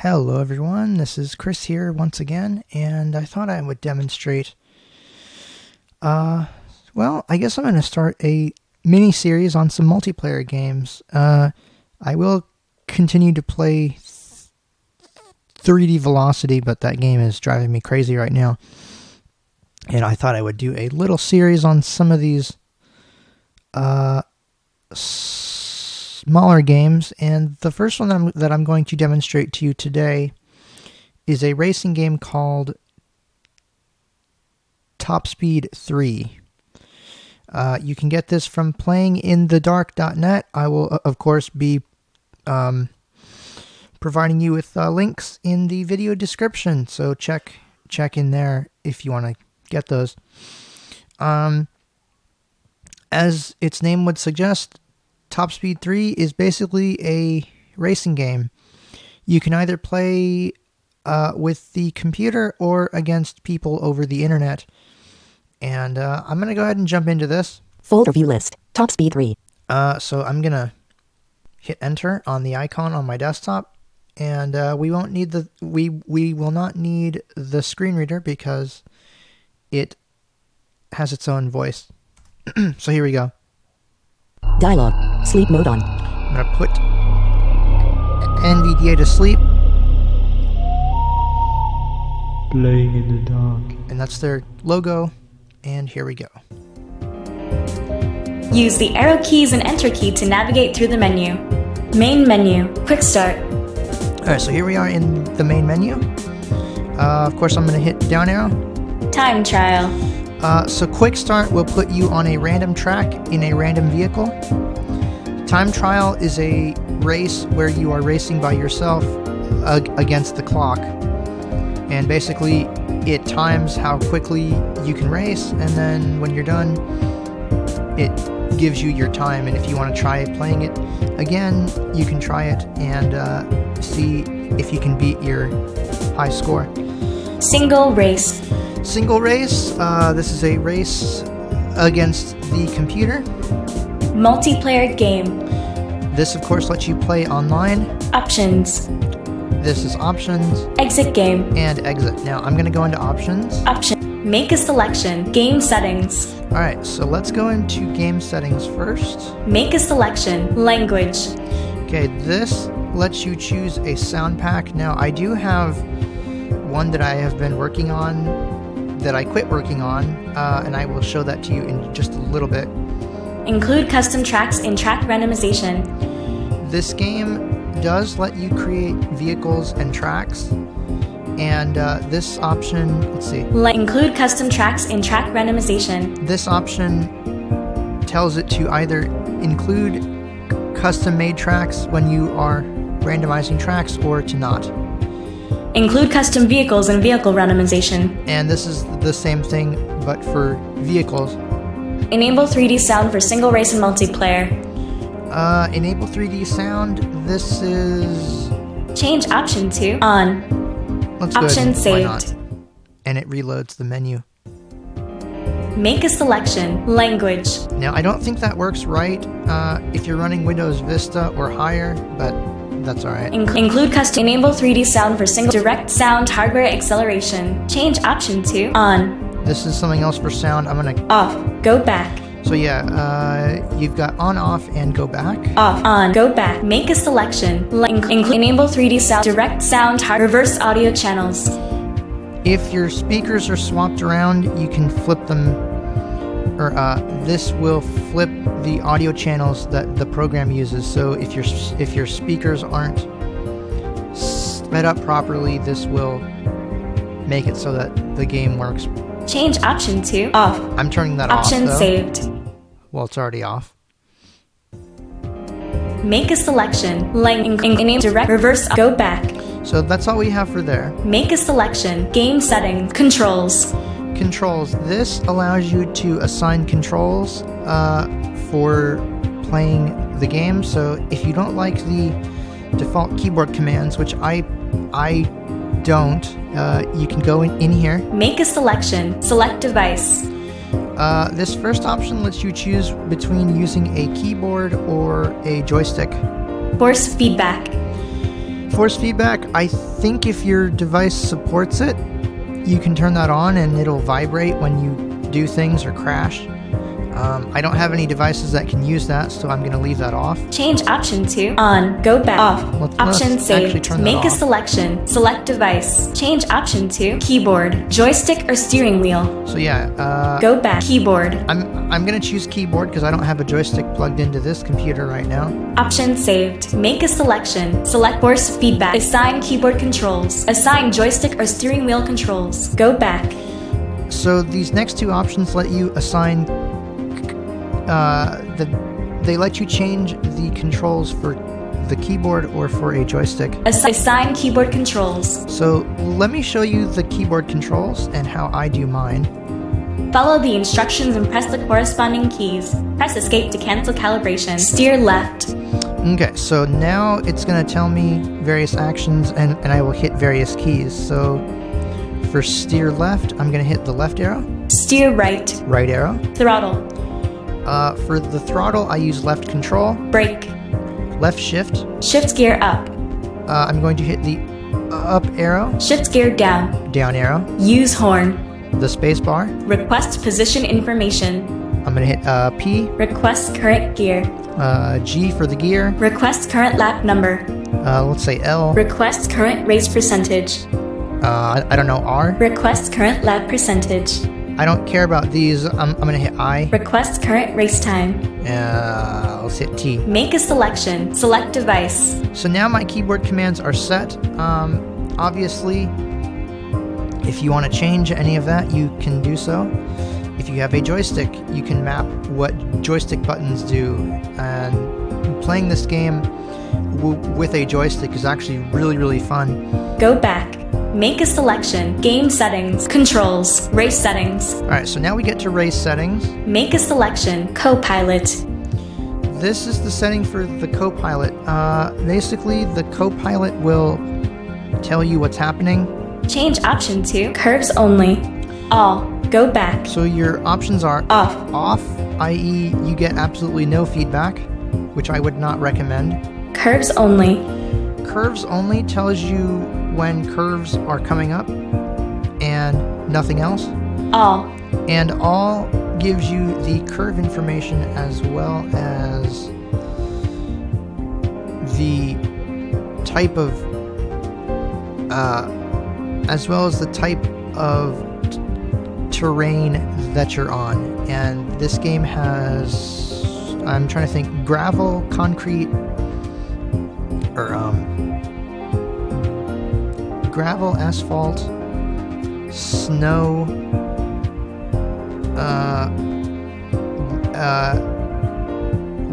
Hello everyone, this is Chris here once again, and I thought I would demonstrate, I guess I'm going to start a mini-series on some multiplayer games. I will continue to play 3D Velocity, but that game is driving me crazy right now. And I thought I would do a little series on some of these smaller games, and the first one that I'm going to demonstrate to you today is a racing game called Top Speed 3. You can get this from playinginthedark.net. I will, of course, be providing you with links in the video description, so check in there if you want to get those. As its name would suggest, Top Speed 3 is basically a racing game. You can either play with the computer or against people over the internet. And I'm going to go ahead and jump into this. Folder view list. Top Speed 3. So I'm going to hit enter on the icon on my desktop. And we will not need the screen reader because it has its own voice. So here we go. Dialog. Sleep mode on. I'm going to put NVDA to sleep. Playing in the dark. And that's their logo. And here we go. Use the arrow keys and enter key to navigate through the menu. Main menu. Quick start. Alright, so here we are in the main menu. Of course, I'm going to hit down arrow. Time trial. So quick start will put you on a random track in a random vehicle. Time trial is a race where you are racing by yourself against the clock. And basically it times how quickly you can race, and then when you're done, it gives you your time. And if you want to try playing it again, you can try it and see if you can beat your high score. Single race. Single race, this is a race against the computer. Multiplayer game. This, of course, lets you play online. Options. This is options. Exit game. And exit. Now, I'm going to go into options. Option. Make a selection. Game settings. Alright, so let's go into game settings first. Make a selection. Language. Okay, this lets you choose a sound pack. Now, I do have one that I have been working on that I quit working on, and I will show that to you in just a little bit. Include custom tracks in track randomization. This game does let you create vehicles and tracks, and this option, let's see. Include custom tracks in track randomization. This option tells it to either include custom-made tracks when you are randomizing tracks or to not. Include custom vehicles and vehicle randomization. And this is the same thing, but for vehicles. Enable 3D sound for single race and multiplayer. Enable 3D sound. This is... Change option to on. Let's go Option ahead and why not? saved. And it reloads the menu. Make a selection. Language. Now, I don't think that works right if you're running Windows Vista or higher, but that's alright. Include custom. Enable 3D sound for single direct sound hardware acceleration. Change option to on. This is something else for sound. I'm gonna... Off. Go back. So yeah, you've got on, off, and go back. Off. On. Go back. Make a selection. Enable 3D sound direct sound reverse audio channels. If your speakers are swapped around, you can flip them, or this will flip the audio channels that the program uses. So if your speakers aren't sped up properly, this will make it so that the game works. Change option to off. I'm turning that Option off. saved. Well, it's already off. Make a selection. Enable direct reverse. Go back. So that's all we have for there. Make a selection. Game settings. Controls. Controls. This allows you to assign controls for playing the game. So if you don't like the default keyboard commands, which I don't, you can go in here. Make a selection. Select device. This first option lets you choose between using a keyboard or a joystick. Force feedback. Force feedback, I think if your device supports it, you can turn that on and it'll vibrate when you do things or crash. I don't have any devices that can use that, so I'm going to leave that off. Change option to on. Go back. Off. Let's Option actually saved. turn that Make a off. selection. Select device. Change option to keyboard, joystick, or steering wheel. So yeah, Go back. Keyboard. I'm going to choose keyboard because I don't have a joystick plugged into this computer right now. Option saved. Make a selection. Select force feedback. Assign keyboard controls. Assign joystick or steering wheel controls. Go back. So these next two options let you assign they let you change the controls for the keyboard or for a joystick. Assign keyboard controls. So let me show you the keyboard controls and how I do mine. Follow the instructions and press the corresponding keys. Press escape to cancel calibration. Steer left. Okay, so now it's going to tell me various actions and I will hit various keys. So for steer left, I'm going to hit the left arrow, Steer right. right arrow. Throttle. For the throttle, I use left control, Brake. left shift. Shift gear up. I'm going to hit the up arrow, Shift gear down. down arrow, Use horn. the space bar. Request position information. I'm going to hit P, Request current gear. G for the gear. Request current lap number. Let's say L. Request current race percentage. I don't know, R. Request current lap percentage. I don't care about these. I'm going to hit I. Request current race time. Let's hit T. Make a selection. Select device. So now my keyboard commands are set. Obviously, if you want to change any of that, you can do so. If you have a joystick, you can map what joystick buttons do. And playing this game with a joystick is actually really, really fun. Go back. Make a selection. Game settings. Controls. Race settings. Alright, so now we get to race settings. Make a selection. Copilot. This is the setting for the Copilot. Basically, the Copilot will tell you what's happening. Change option to curves only. All. Go back. So your options are Off. off, i.e. you get absolutely no feedback, which I would not recommend. Curves only. Curves only tells you when curves are coming up and nothing else. All. And all gives you the curve information as well as the type of terrain that you're on. And this game has, I'm trying to think, gravel, concrete, or gravel, asphalt, snow,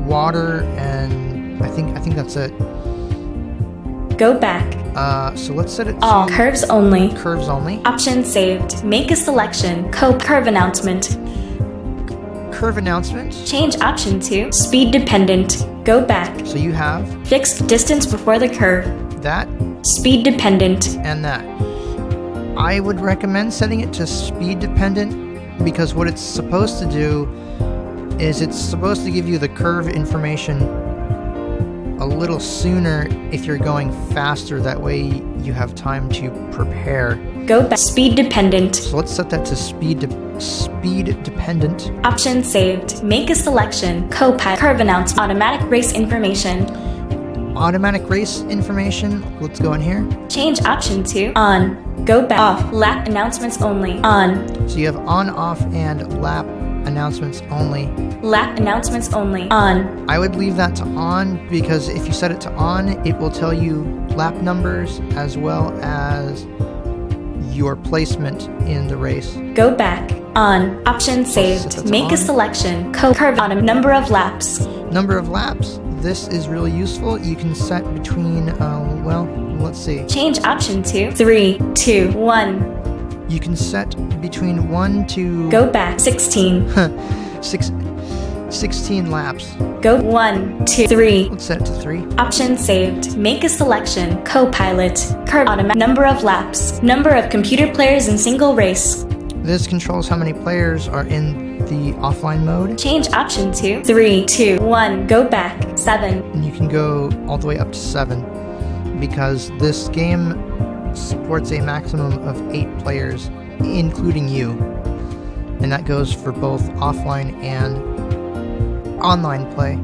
water, and I think that's it. Go back. So let's set it to All. Curves only. curves only. Option saved. Make a selection. Curve announcement. Curve announcement. Change option to speed dependent. Go back. So you have Fixed distance before the curve. that Speed dependent. and that. I would recommend setting it to speed dependent because what it's supposed to do is it's supposed to give you the curve information a little sooner if you're going faster. That way you have time to prepare. Go back. Speed dependent. So let's set that to speed dependent. Option saved. Make a selection. Copilot. Curve announce. Automatic race information. Automatic race information. Let's go in here. Change option to on. Go back. Off. Lap announcements only. On. So you have on, off, and lap announcements only. Lap announcements only. On. I would leave that to on because if you set it to on, it will tell you lap numbers as well as your placement in the race. Go back. On. Option saved. that's Make a on. selection. Curve on a number of laps. Number of laps. This is really useful. You can set between, let's see. Change option to 3, 2, 1. You can set between 1 to Go back. 16. 16 laps. Go 1, 2, 3. Let's set it to 3. Option saved. Make a selection. Copilot. Curve on a number of laps. Number of computer players in single race. This controls how many players are in the offline mode. Change option to 3, 2, 1. Go back. 7. And you can go all the way up to 7. because this game supports a maximum of 8 players, including you. And that goes for both offline and online play.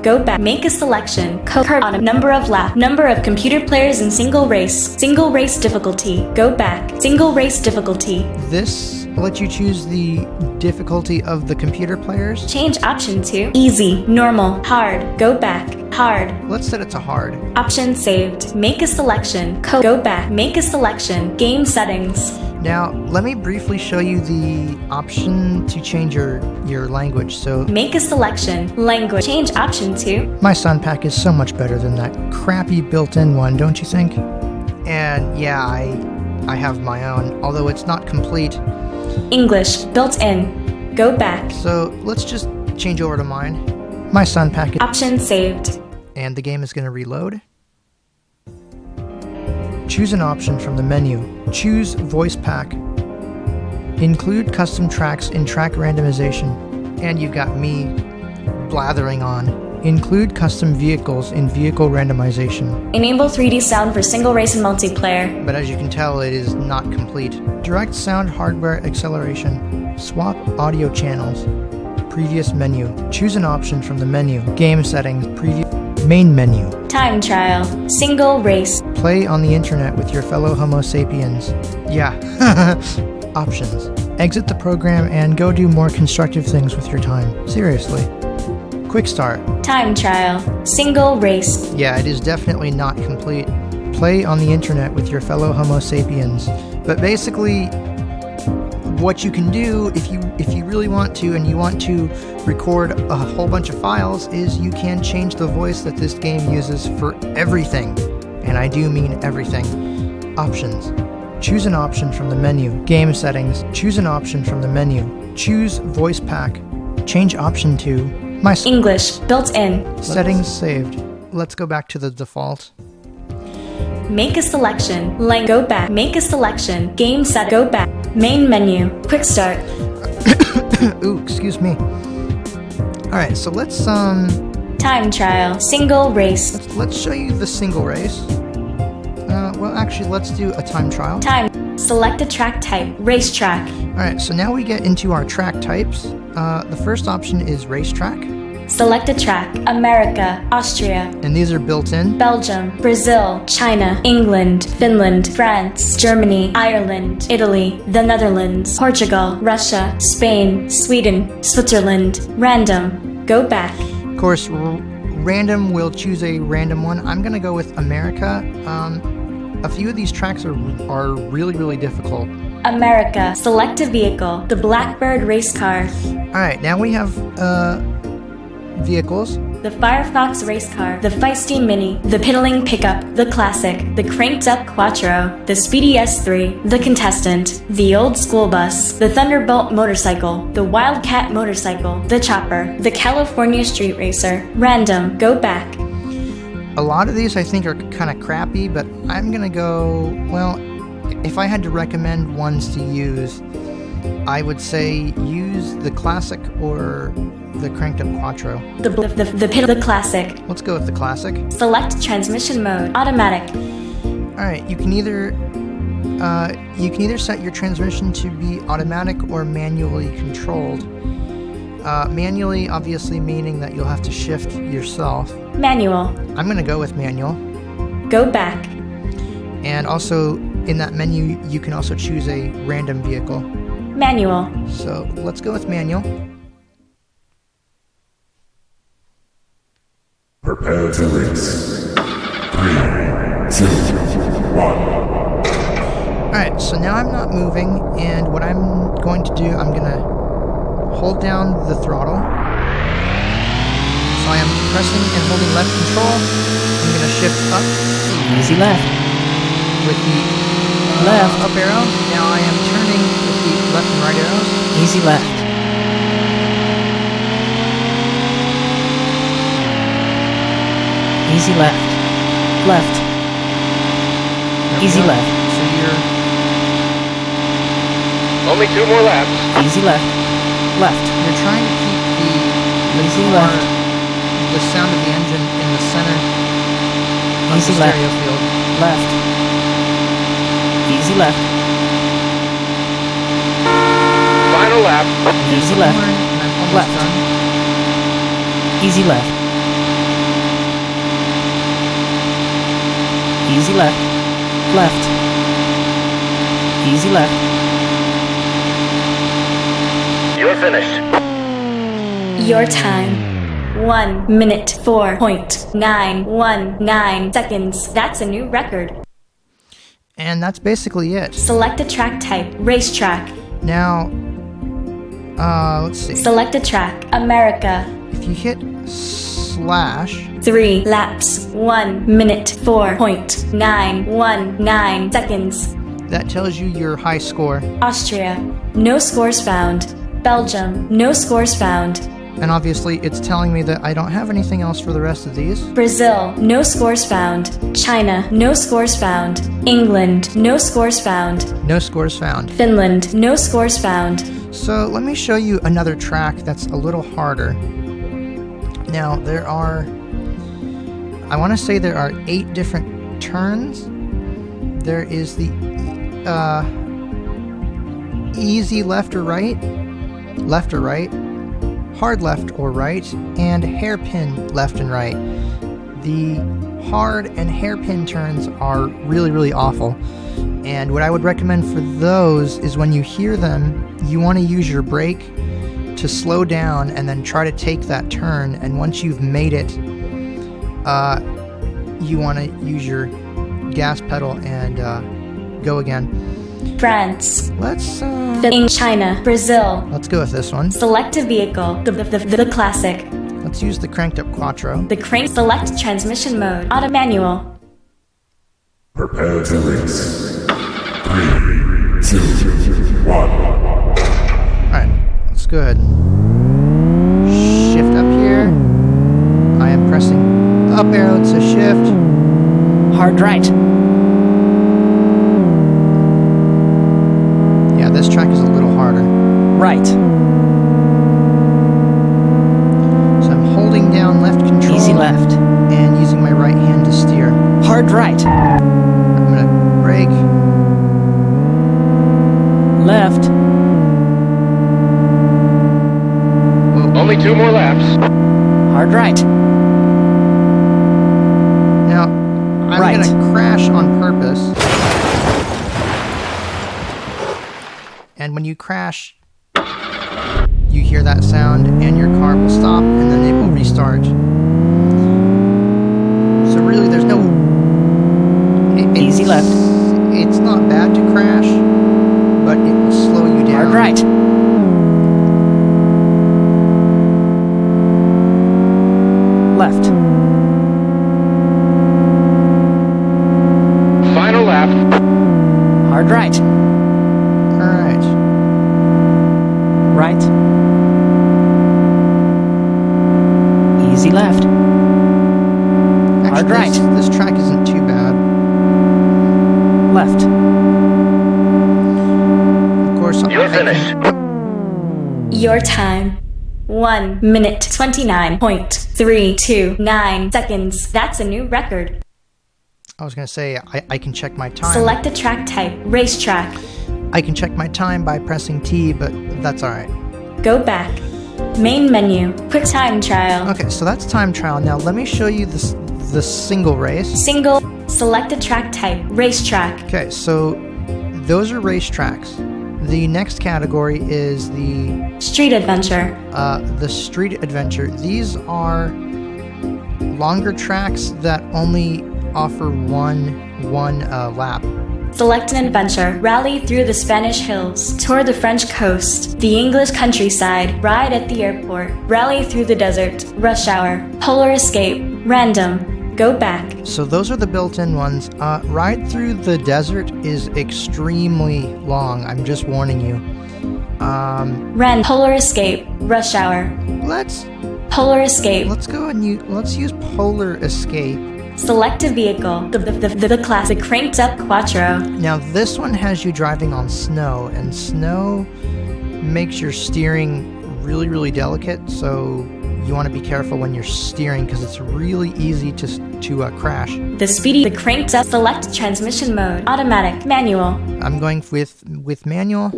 Go back. Make a selection. Curve on a number of lap. Number of computer players in single race. Single race difficulty. Go back. Single race difficulty. This lets you choose the difficulty of the computer players. Change option to easy, normal, hard. Go back. Hard. Let's set it to hard. Option saved. Make a selection. Go back. Make a selection. Game settings. Now, let me briefly show you the option to change your language. So, Make a selection. Language. Change option to my sound pack is so much better than that crappy built-in one, don't you think? And yeah, I have my own, although it's not complete. English. Built in. Go back. So, let's just change over to mine. My sound pack is... Option saved. And the game is going to reload. Choose an option from the menu. Choose voice pack. Include custom tracks in track randomization. And you've got me blathering on. Include custom vehicles in vehicle randomization. Enable 3D sound for single race and multiplayer. But as you can tell, it is not complete. Direct sound hardware acceleration. Swap audio channels. Previous menu. Choose an option from the menu. Game settings. Preview. Main menu. Time trial. Single race. Play on the internet with your fellow Homo sapiens. Yeah. Options. Exit the program and go do more constructive things with your time. Seriously. Quick start. Time trial. Single race. Yeah, it is definitely not complete. Play on the internet with your fellow Homo sapiens. But basically, what you can do if you really want to and you want to record a whole bunch of files is you can change the voice that this game uses for everything. And I do mean everything. Options. Choose an option from the menu. Game settings. Choose an option from the menu. Choose voice pack. Change option to my English. Built in. settings saved. Let's go back to the default. Make a selection. Go back. Make a selection. Game set. Go back. Main menu. Quick start. Ooh, excuse me. Alright, so let's Time trial. Single race. let's show you the single race. Well, actually, let's do a time trial. Time. Select a track type. Racetrack. Alright, so now we get into our track types. The first option is racetrack, Select a track. America. Austria. and these are built in. Belgium, Brazil, China, England, Finland, France, Germany, Ireland, Italy, the Netherlands, Portugal, Russia, Spain, Sweden, Switzerland. Random. Go back. Of course, random will choose a random one. I'm gonna go with America. A few of these tracks are really, really difficult. America. Select a vehicle. The Blackbird race car. Alright, now we have vehicles. The Firefox race car. The Feisty Mini. The Piddling pickup. The Classic. The Cranked Up Quattro. The Speedy S3. The Contestant. The Old School Bus. The Thunderbolt motorcycle. The Wildcat motorcycle. The Chopper. The California Street Racer. Random. Go back. A lot of these I think are kind of crappy, but I'm gonna go, well, if I had to recommend ones to use, I would say use the Classic or the Cranked Up Quattro. The Classic. Let's go with the Classic. Select transmission mode. Automatic. Alright, you can either set your transmission to be automatic or manually controlled. Manually, obviously meaning that you'll have to shift yourself. Manual. I'm gonna go with manual. Go back. And also, in that menu, you can also choose a random vehicle. Manual. So, let's go with manual. Prepare to race. 3, 2, 1. Alright, so now I'm not moving, and what I'm going to do, I'm gonna hold down the throttle. So I am pressing and holding left control. I'm gonna shift up Easy left. with the Left. up arrow. Now I am turning with the left and right arrows. Easy left. Easy left. Left. There we Easy go. left. So you're Only 2 more laps. Easy left. Left. trying to keep the Easy car, left. the sound of the engine in the center onto Easy the left. stereo field. Left. Easy left. Final lap. Easy left. Horn, and I'm almost Left. done. Easy left. Easy left. Left. Easy left. You're finished. Your time. 1 minute 4.919 seconds. That's a new record. And that's basically it. Select a track type. Racetrack. Now, let's see. Select a track. America. If you hit slash, 3 laps. 1 minute 4.919 seconds. that tells you your high score. Austria. No scores found. Belgium. No scores found. And obviously, it's telling me that I don't have anything else for the rest of these. Brazil. No scores found. China. No scores found. England. No scores found. No scores found. Finland. No scores found. So let me show you another track that's a little harder. Now, I want to say there are 8 different turns. There is the easy left or right, hard left or right, and hairpin left and right. The hard and hairpin turns are really, really awful. And what I would recommend for those is when you hear them, you want to use your brake to slow down and then try to take that turn. And once you've made it, you want to use your gas pedal and go again. France. Let's China. Brazil. go with this one. Select a vehicle. The classic. Let's use the cranked up Quattro. The crank. Select transmission mode. Auto manual. Prepare to race. 3, 2, 1. Alright, let's go ahead. Shift up here. I am pressing up arrow to shift. Hard right. Yeah, this track is a little harder. Right. So I'm holding down left control. Easy left. And using my right hand to steer. Hard right. I'm gonna brake. Left. Whoa. Only 2 more laps. Hard right. Now, I'm Right. gonna crash on purpose. And when you crash, you hear that sound and your car will stop and then it will restart. So really there's no... Easy left. It's not bad to crash, but it will slow you down. Hard right. Left. Final lap. Hard right. Alright. Right. Easy left. Actually, right. this track isn't too bad. Left. Of course, You're finished. Your time. 1 minute 29.329 seconds. That's a new record. I was going to say, I can check my time. Select a track type. Racetrack. I can check my time by pressing T, but that's alright. Go back. Main menu. Quick time trial. Okay, so that's time trial. Now let me show you the single race. Single. Select a track type. Racetrack. Okay, so those are racetracks. The next category is the Street adventure. street adventure. These are longer tracks that only offer one lap. Select an adventure. Rally through the Spanish hills. Tour the French coast. The English countryside. Ride at the airport. Rally through the desert. Rush hour. Polar escape. Random. Go back. So those are the built-in ones. Ride through the desert is extremely long. I'm just warning you. Polar escape. Rush hour. Let's Polar escape. go and let's use Polar Escape. Select a vehicle. The classic cranked up Quattro. Now this one has you driving on snow, and snow makes your steering really, really delicate, so you want to be careful when you're steering because it's really easy to crash. The cranked up select transmission mode. Automatic. Manual. I'm going with manual.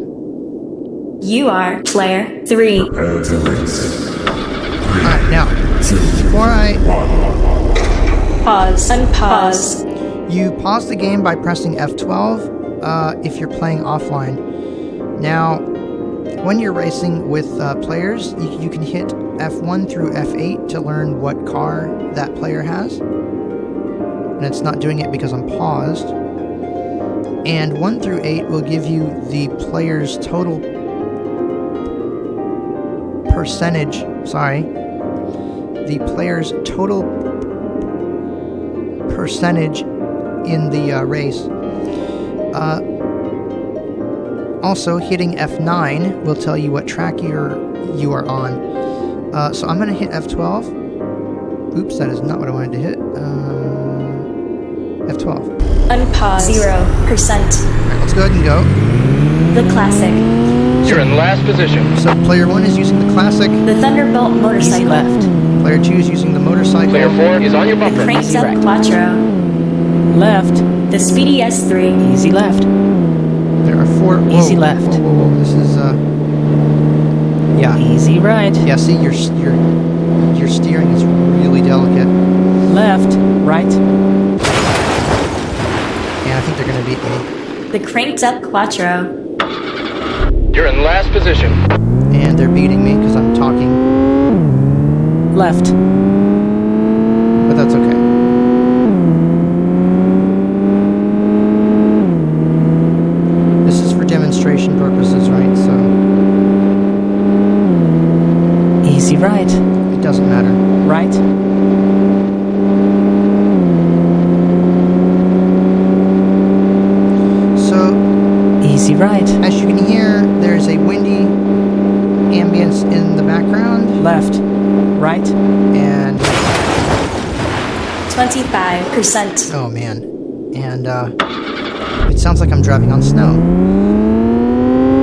You are player 3. Prepare to race. Alright, now, before Pause. Unpause. you pause the game by pressing F12 if you're playing offline. Now, when you're racing with players, you can hit F1 through F8 to learn what car that player has. And it's not doing it because I'm paused. And 1 through 8 will give you the player's total percentage, the player's total percentage in the race. Also, hitting F9 will tell you what track you are on. So I'm going to hit F12. Oops, that is not what I wanted to hit. F12. Unpause. 0%. Alright, let's go ahead and go. The classic. You're in last position. So player 1 is using the classic. The Thunderbolt Easy motorcycle. left. Player 2 is using the motorcycle. Player 4 is on your The bumper. cranked Easy up right. Quattro. Left. The Speedy S3. Easy left. There are 4. Whoa, Easy left. Whoa. This is yeah. Easy right. Yeah, see, your steering is really delicate. Left. Right. And I think they're going to beat me. The cranked up Quattro. You're in last position. And they're beating me because I'm talking. Left. But that's okay. This is for demonstration purposes, right? So Easy right. it doesn't matter. Right. So Easy right. as you can hear, there's a windy ambience in the background. Left. Right. And 25%. oh man. And it sounds like I'm driving on snow.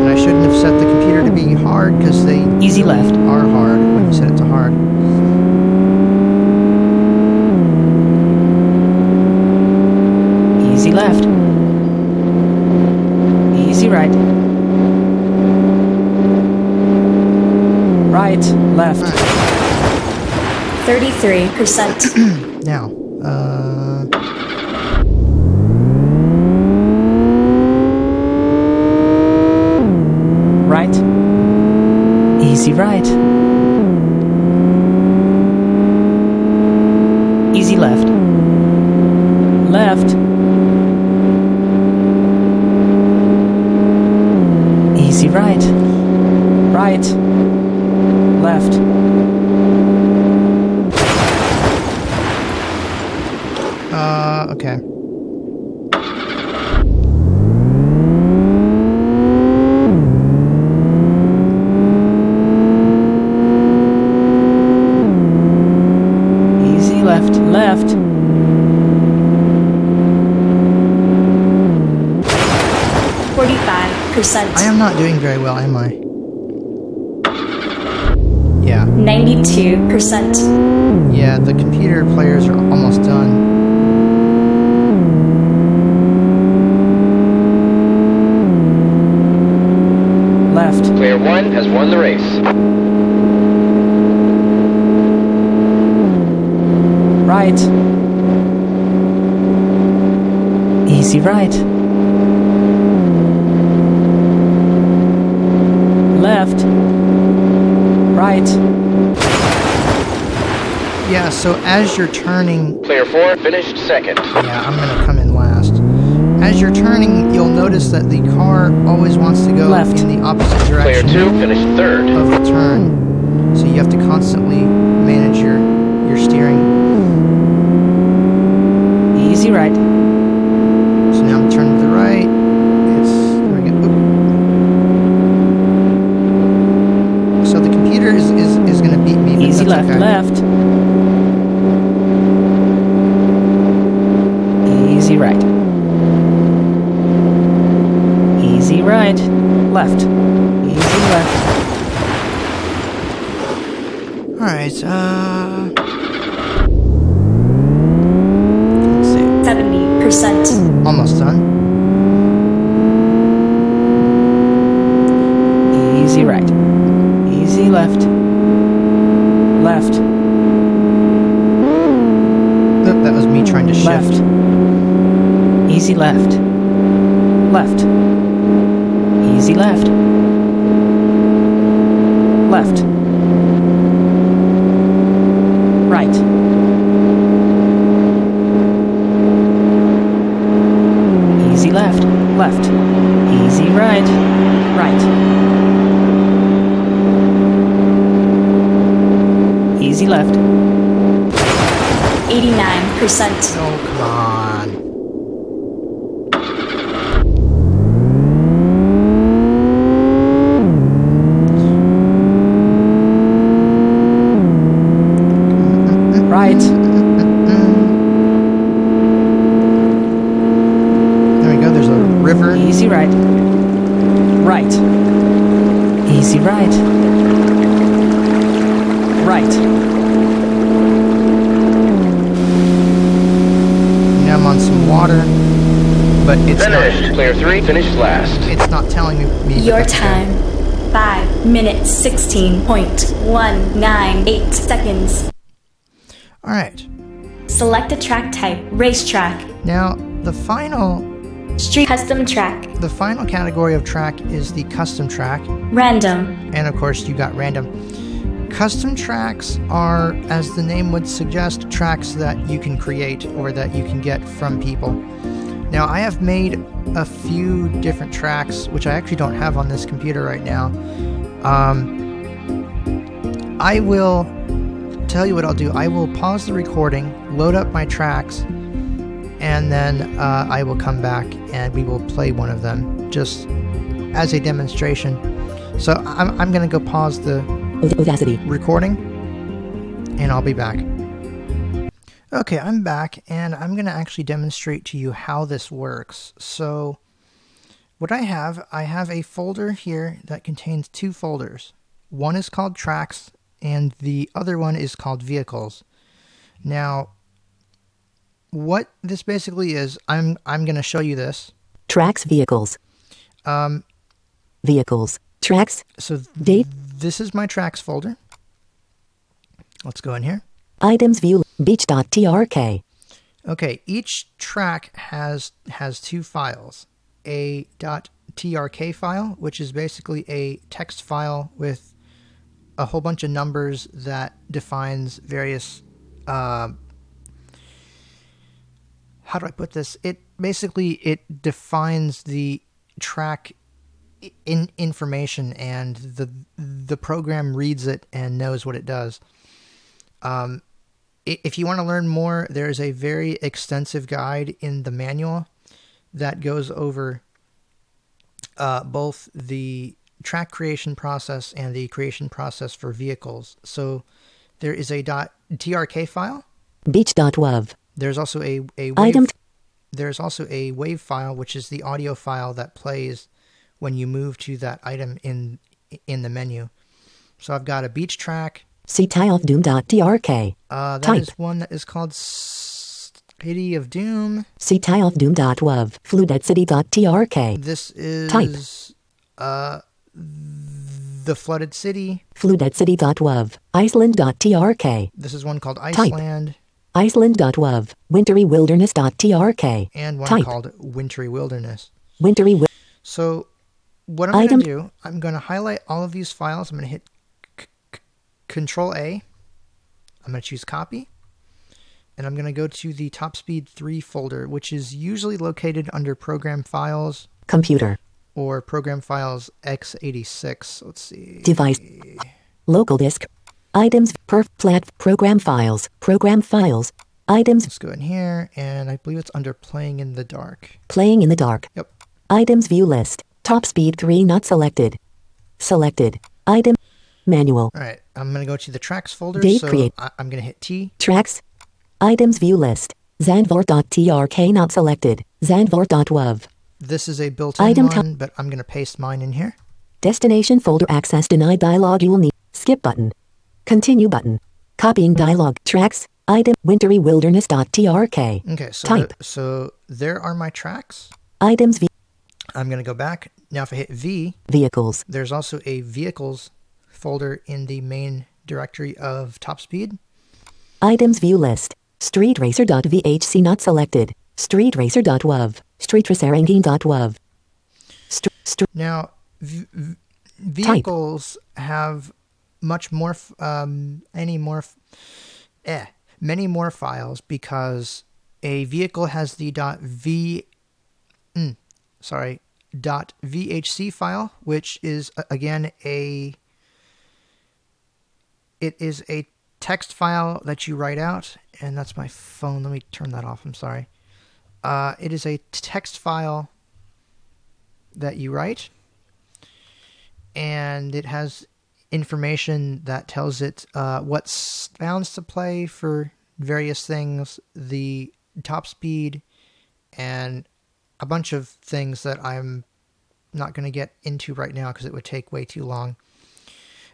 And I shouldn't have set the computer to be hard because they Easy left. are hard when you set it to hard. Easy left. Easy right. Right. Left. 33%. Now, Right. Easy right. Easy left. Left. Easy right. Right. Left. okay. Easy left. Left. 45%. I am not doing very well, am I? Yeah. 92%. Yeah, the computer players are almost done. Left. Player 1 has won the race. Right. Easy right. Left. Right. Yeah, so as you're turning, Player 4 finished second. yeah, I'm gonna come in last. As you're turning, you'll notice that the car always wants to go Left. in the opposite Player direction 2 finished third. of the turn. So you have to constantly manage your steering. Easy right. So now I'm turning to the right. There we go. Oop. So the computer is going to beat me. But Easy that's left. okay. Left. Easy right. Easy right. Left. Easy left. Alright, let's see. 70%. Almost done. Easy right. Easy left. Left. Oop, that was me trying to shift. Left. Easy left. Left. Easy left. Left. Right. Easy left. Left. Easy right. Right. Easy left. 89%. Oh, come on. Right. There we go, there's a river. Easy right. Right. Easy right. Right. Now I'm on some water, but it's Finished. Player 3 finished last. it's not telling me. but Your that's okay. time. 5 minutes 16.198 seconds. Alright, Select a track type. Racetrack. now the final Street custom track. category of track is the custom track, Random. and of course you got random. Custom tracks are, as the name would suggest, tracks that you can create or that you can get from people. Now I have made a few different tracks, which I actually don't have on this computer right now. I will tell you what I'll do. I will pause the recording, load up my tracks, and then I will come back and we will play one of them just as a demonstration. So I'm going to go pause the Audacity. recording and I'll be back. Okay, I'm back and I'm going to actually demonstrate to you how this works. So what I have a folder here that contains two folders. One is called tracks and the other one is called vehicles. Now, what this basically is, I'm going to show you this. Tracks, vehicles. Vehicles. Tracks. So Date. this is my tracks folder. Let's go in here. Items view. Beach.trk. Okay, each track has two files. A .trk file, which is basically a text file with a whole bunch of numbers that defines various how do I put this? It defines the track information, and the program reads it and knows what it does. If you want to learn more, there's a very extensive guide in the manual that goes over both the track creation process and the creation process for vehicles. So there is a .trk file. Beach.wav. There's also a wave. Item. There's also a wave file, which is the audio file that plays when you move to that item in the menu. So I've got a beach track. City of Doom.trk. That Type. is one that is called City of Doom. City of Doom.wav. Floodedcity.trk. This is Type. the Flooded City. Floodedcity.wav. Iceland.trk. This is one called Type. Iceland. Iceland.wav. Wintry Wilderness.trk. And one Type. called Wintry Wilderness. Wintry wi- So what I'm going Item. to do, I'm going to highlight all of these files. I'm going to hit Control A. I'm going to choose copy. And I'm going to go to the TopSpeed 3 folder, which is usually located under Program Files Computer. or Program Files x86. Let's see. Device. Local disk. Items. Plat. Program files. Program files. Items. Let's go in here, and I believe it's under Playing in the Dark. Playing in the dark. Yep. Items view list. Top speed 3 not selected. Selected. Item. Manual. All right, I'm going to go to the Tracks folder, Date so create. I'm going to hit T. Tracks. Items view list. Zandvoort.trk not selected. Zandvoort.wav. This is a built-in Item one, but I'm going to paste mine in here. Destination folder access denied dialog. You will need skip button. Continue button. Copying dialog. Tracks. Item. Wintry wilderness.trk. Okay, so Type. so there are my tracks. Items. I'm going to go back. Now if I hit V, Vehicles. there's also a vehicles folder in the main directory of Top Speed. Items view list. Streetracer.vhc not selected. Streetracer.wav. Streetracerangine.wav. Now, vehicles have much more, many more files because a vehicle has the .vhc file, which is again it is a text file that you write out, and that's my phone. Let me turn that off. I'm sorry. It is a text file that you write, and it has information that tells it what sounds to play for various things, the top speed, and a bunch of things that I'm not going to get into right now because it would take way too long.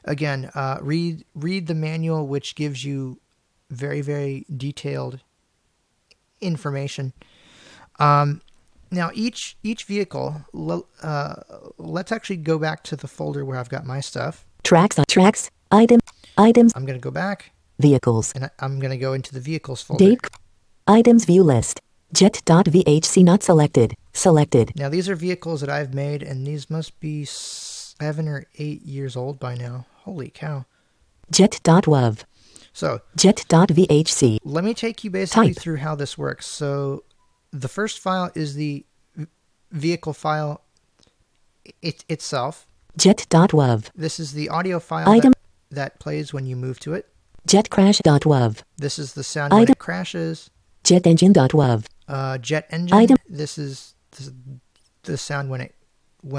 Again, read the manual, which gives you very, very detailed information. Now, each vehicle, let's actually go back to the folder where I've got my stuff. Tracks. Items. I'm going to go back, Vehicles. and I'm going to go into the vehicles folder. Date. Items view list. Jet.vhc not selected. Selected. Now, these are vehicles that I've made, and these must be 7 or 8 years old by now. Holy cow. Jet.wav. So, Jet.vhc. let me take you basically Type. through how this works. So, the first file is the vehicle file itself. Jet.wav. This is the audio file Item. that plays when you move to it. Jetcrash.wav. This is the sound when Item. it crashes. Jetengine.wav. Jet engine. Item. This is the sound when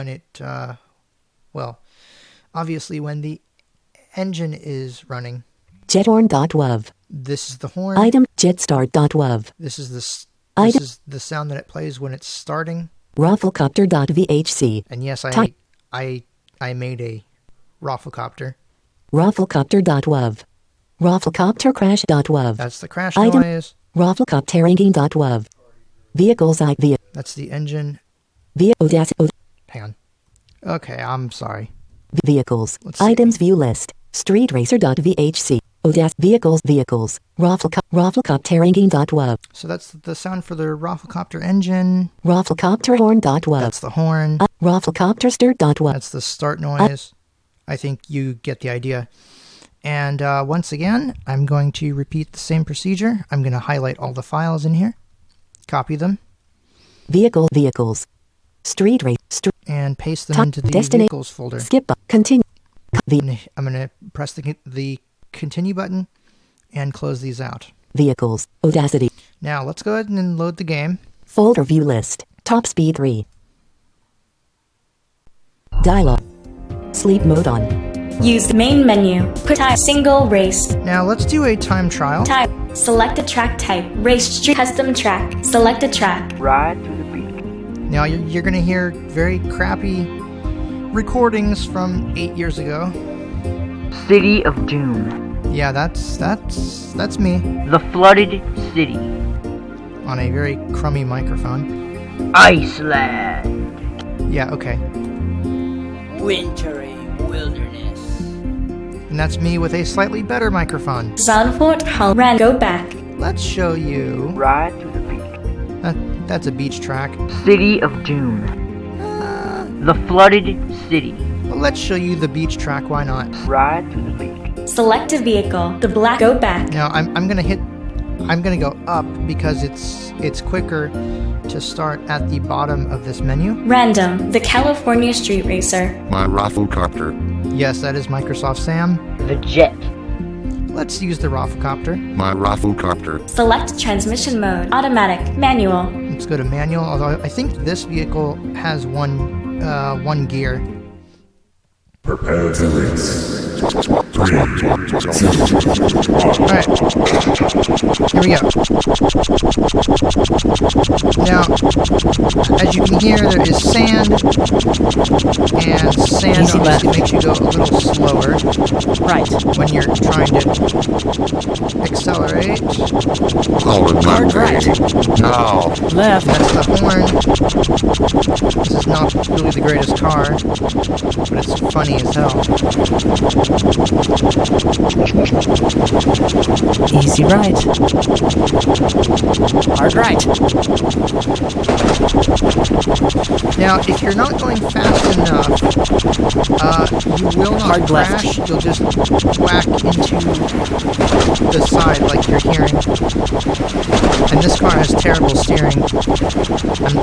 it obviously when the engine is running. Jethorn.wav. This is the horn. Item. Jetstar.wav. This is this Item. is the sound that it plays when it's starting. Rafflecopter.vhc. And yes, Type. I made a Rafflecopter. Rafflecopter.wav. Rafflecoptercrash.wav. That's the crash Item. noise. Rafflecopterangine.wav. Vehicles. That's the engine. Hang on. Okay, I'm sorry. Vehicles. Let's see. Items view list. Streetracer.vhc. Vehicles. Rafflecopterangine.wav. So that's the sound for the Rafflecopter engine. Rafflecopterhorn.wav. That's the horn. Rafflecopterstart.wav. That's the start noise. I think you get the idea. And once again, I'm going to repeat the same procedure. I'm going to highlight all the files in here, copy them, Vehicles. Street race. and paste them Top into the destination. vehicles folder. Skip. Continue. I'm going to press the continue button and close these out. Vehicles. Audacity. Now let's go ahead and load the game. Folder view list. Top speed 3. Dialog. Sleep mode on. Use the main menu. Put type single race. Now let's do a time trial. Type. Select a track type. Race street custom track. Select a track. Ride to the beat. Now you're going to hear very crappy recordings from 8 years ago. City of Doom. Yeah, that's me The Flooded City. on a very crummy microphone. Iceland. Yeah, okay. Wintry wilderness. And that's me with a slightly better microphone. Zandvoort Hall. Go back. Let's show you. Ride to the beat. That's a beach track. City of Doom. The Flooded City. Well, let's show you the beach track. Why not? Ride to the beat. Select a vehicle. The black. Go back. Now I'm gonna go up because it's quicker to start at the bottom of this menu. Random. The California Street Racer. My Rafflecopter. Yes, that is Microsoft Sam. The Jet. Let's use the Rafflecopter. My Rafflecopter. Select transmission mode. Automatic. Manual. Let's go to manual. Although I think this vehicle has one gear. Prepare to race. Alright. Here we go. Now, as you can hear, there is sand, and sand Easy left. obviously makes you go a little slower Right. when you're trying to accelerate. Hard Hard right. Now. Left. That's the horn. This is not really the greatest car, but it's funny as hell. Easy right. Hard right. Now, if you're not going fast enough, you will not Hard left. crash. You'll just whack into the side like you're hearing. And this car has terrible steering.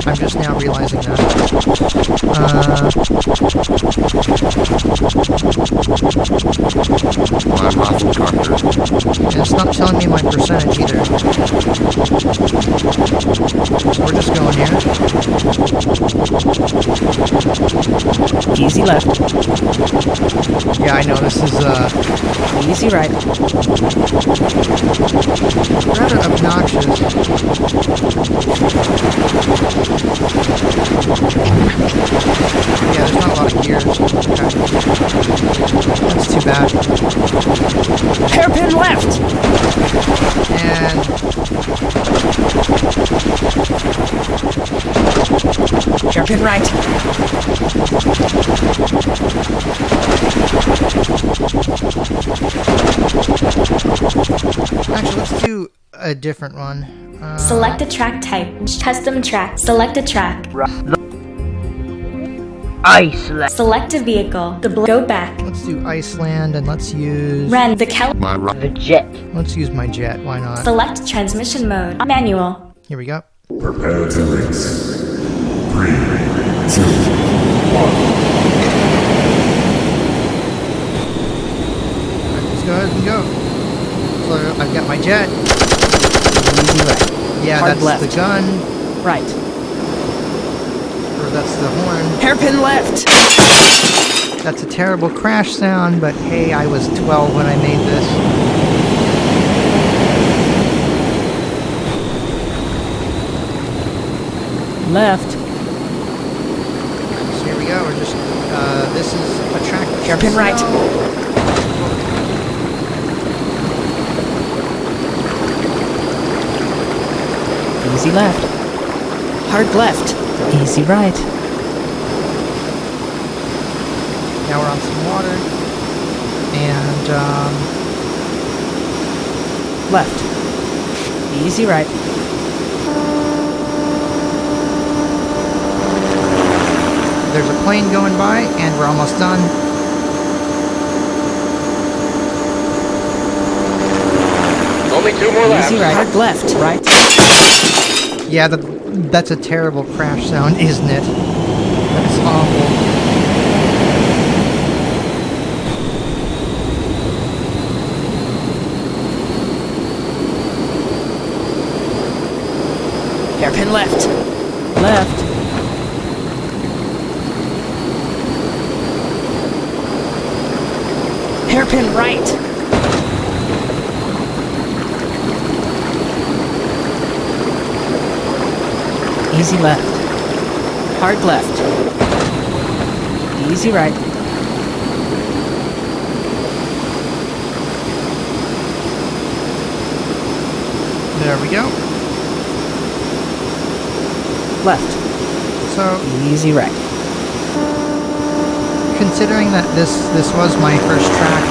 I'm just now realizing that. My Rafflecopter. And it's not telling me my percentage either. So we're just going here. Easy left. Yeah, I know, this is Easy right. rather obnoxious. Yeah, there's not a lot of gears. Okay. That's too bad. Hairpin left. And Hairpin right. actually, let's do a different one. Select a track type. Custom track. Select a track. Iceland. Select a vehicle. Go back. Let's do Iceland, and let's use Ren. The Cal. My The jet. let's use my jet. Why not? Select transmission mode. Manual. Here we go. Prepare to race. 3, 2, 1. Let's go ahead and go. So I've got my jet. Easy right. Yeah, Hard that's left. the gun, Right. or that's the horn. Hairpin left. That's a terrible crash sound, but hey, I was 12 when I made this. Left. So here we go. We're just this is a track. Hairpin right. Easy left. Hard left. Easy right. Now we're on some water, and Left. Easy right. there's a plane going by, and we're almost done. Only 2 more laps. Easy right. Hard left. Right. Yeah, that's a terrible crash sound, isn't it? That's awful. Hairpin left. Left. Hairpin right. Easy left. Hard left. Easy right. There we go. Left. So, Easy right. considering that this was my first track,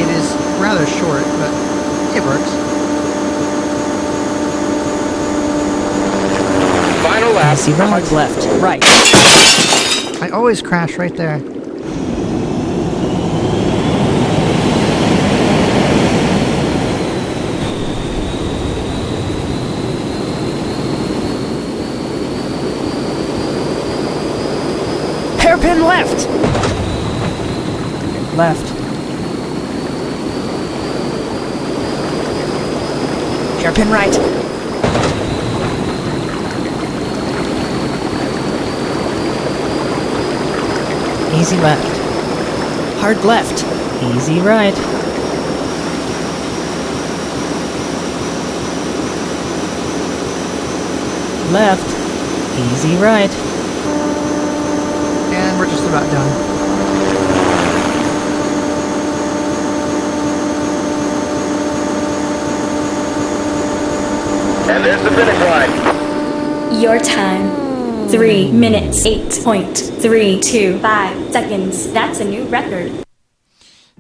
it is rather short, but it works. Final lap. Easy right. Hard left. Right. I always crash right there. Hairpin left. Left. Hairpin right. Easy left. Hard left. Easy right. Left. Easy right. And we're just about done. And there's the finish line. Your time. 3 minutes, 8.325 seconds. That's a new record.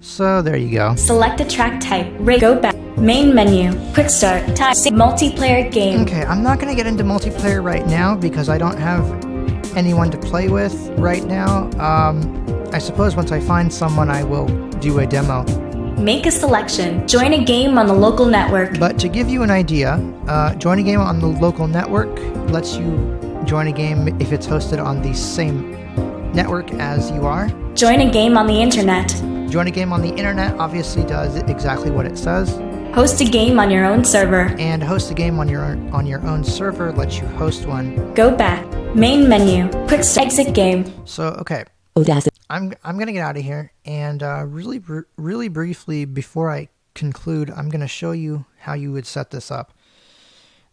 So there you go. Select a track type. Go back. Main menu. Quick start. Time. Multiplayer game. Okay, I'm not going to get into multiplayer right now because I don't have anyone to play with right now. I suppose once I find someone, I will do a demo. Make a selection. Join a game on the local network. But to give you an idea, join a game on the local network lets you join a game if it's hosted on the same network as you are. Join a game on the internet. Join a game on the internet obviously does exactly what it says. Host a game on your own server. And host a game on your own server lets you host one. Go back. Main menu. Quick start. Exit game. So, okay. Audacity. I'm going to get out of here, and really briefly before I conclude, I'm going to show you how you would set this up.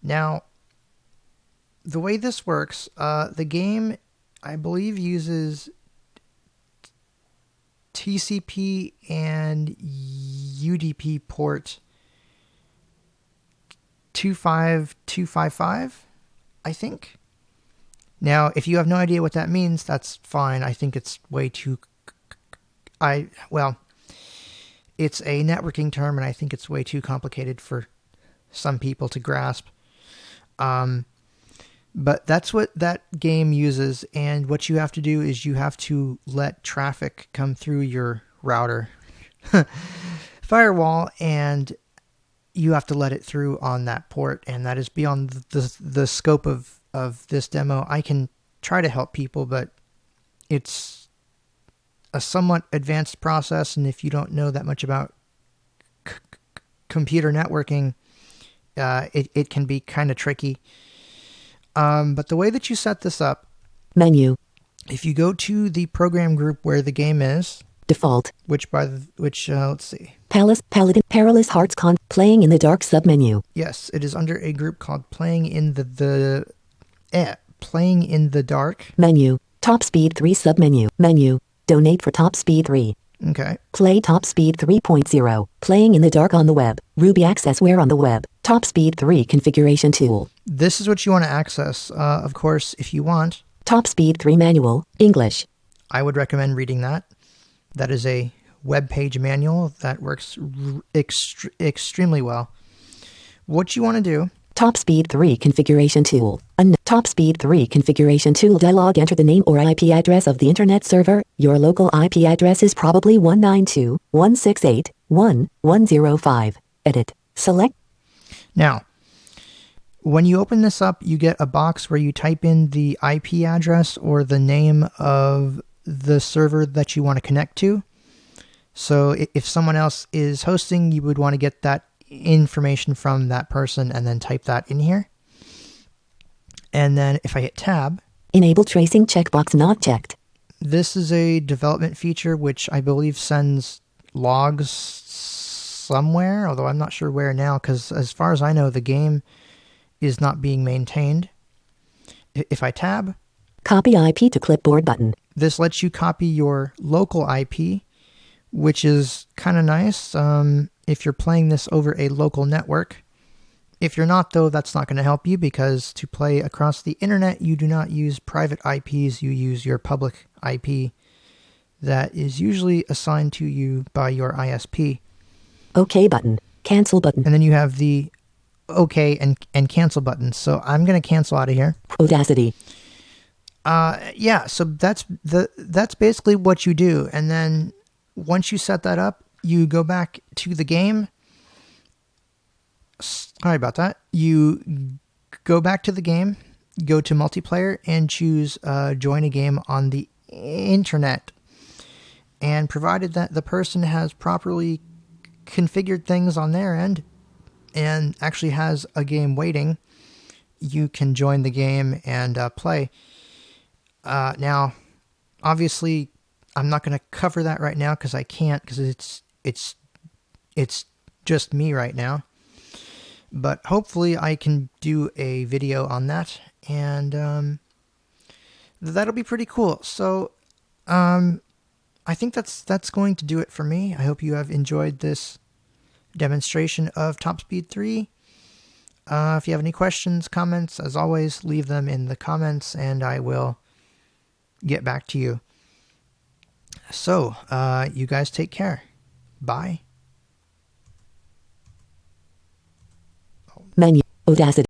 Now, the way this works, the game, I believe, uses TCP and UDP port 25255, I think. Now, if you have no idea what that means, that's fine. I think it's way too... it's a networking term, and I think it's way too complicated for some people to grasp. But that's what that game uses, and what you have to do is you have to let traffic come through your router firewall, and you have to let it through on that port, and that is beyond the scope of this demo. I can try to help people, but it's a somewhat advanced process, and if you don't know that much about computer networking, it can be kind of tricky. But the way that you set this up, Menu. if you go to the program group where the game is, Default. let's see. Paladin Perilous Hearts Playing in the Dark submenu. Yes, it is under a group called Playing in Playing in the Dark. Menu. Top Speed 3 submenu. Menu. Donate for Top Speed 3. Okay. Play Top Speed 3.0. Playing in the Dark on the web. Ruby Accessware on the web. Top Speed 3 configuration tool. This is what you want to access. Of course, if you want, Top Speed 3 manual. English. I would recommend reading that. That is a web page manual that works extremely well. What you want to do... Top Speed 3 configuration tool. Top Speed 3 configuration tool dialog. Enter the name or IP address of the internet server. Your local IP address is probably 192.168.1.105. Edit. Select. Now, when you open this up, you get a box where you type in the IP address or the name of the server that you want to connect to. So if someone else is hosting, you would want to get that information from that person and then type that in here. And then if I hit tab, enable tracing checkbox not checked. This is a development feature which I believe sends logs somewhere, although I'm not sure where now, because as far as I know, the game is not being maintained. If I tab, copy IP to clipboard button. This lets you copy your local IP, which is kind of nice if you're playing this over a local network. If you're not, though, that's not going to help you, because to play across the internet, you do not use private IPs, you use your public IP that is usually assigned to you by your ISP. OK button. Cancel button. And then you have the OK and cancel buttons. So I'm going to cancel out of here. Audacity. Yeah, so that's basically what you do. And then once you set that up, you go back to the game. Sorry about that. You go back to the game, go to multiplayer, and choose join a game on the internet. And provided that the person has properly configured things on their end and actually has a game waiting, you can join the game and play. Now, obviously, I'm not going to cover that right now because I can't, because it's just me right now. But hopefully I can do a video on that, and that'll be pretty cool. So I think that's going to do it for me. I hope you have enjoyed this demonstration of Top Speed 3. If you have any questions, comments, as always, leave them in the comments and I will get back to you. So, you guys take care. Bye. Menu. Audacity.